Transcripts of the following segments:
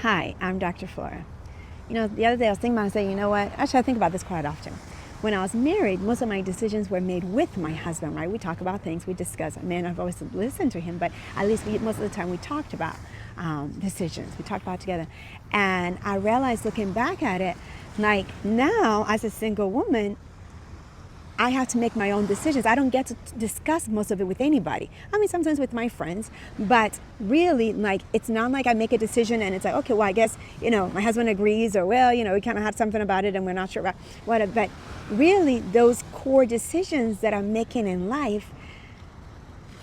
Hi, I'm Dr. Flora. The other day I was thinking about it and saying, you know what? Actually, I think about this quite often. When I was married, most of my decisions were made with my husband, right? We talk about things, we discuss. I've always listened to him, but at least most of the time we talked about decisions. We talked about it together. And I realized looking back at it, like now as a single woman, I have to make my own decisions. I don't get to discuss most of it with anybody. Sometimes with my friends, but really, it's not like I make a decision and it's like, okay, well, I guess, my husband agrees, or, well, we kind of had something about it and we're not sure about what. But really, those core decisions that I'm making in life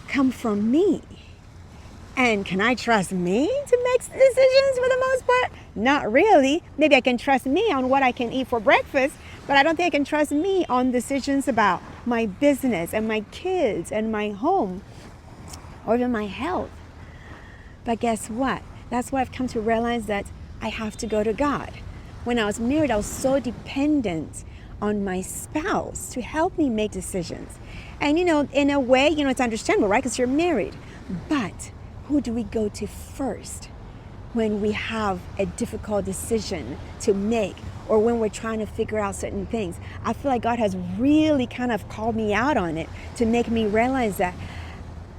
come from me. And can I trust me to make decisions for the most part? Not really. Maybe I can trust me on what I can eat for breakfast, but I don't think I can trust me on decisions about my business and my kids and my home or even my health. But guess what? That's why I've come to realize that I have to go to God. When I was married, I was so dependent on my spouse to help me make decisions. And, in a way, it's understandable, right? Because you're married. But who do we go to first when we have a difficult decision to make, or when we're trying to figure out certain things? I feel like God has really kind of called me out on it to make me realize that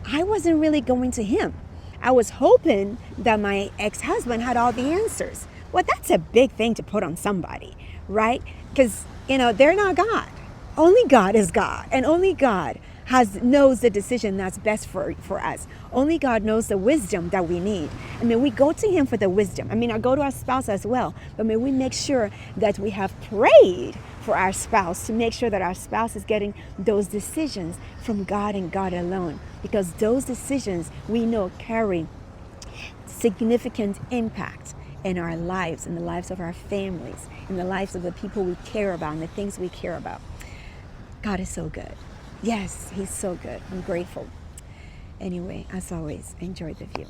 I wasn't really going to him. I was hoping that my ex-husband had all the answers. Well, that's a big thing to put on somebody, right? Because, they're not God. Only God is God, and only God knows the decision that's best for us. Only God knows the wisdom that we need. We go to him for the wisdom. I go to our spouse as well, but may we make sure that we have prayed for our spouse to make sure that our spouse is getting those decisions from God and God alone, because those decisions we know carry significant impact in our lives, in the lives of our families, in the lives of the people we care about, and the things we care about. God is so good. Yes, he's so good. I'm grateful. Anyway, as always, enjoy the view.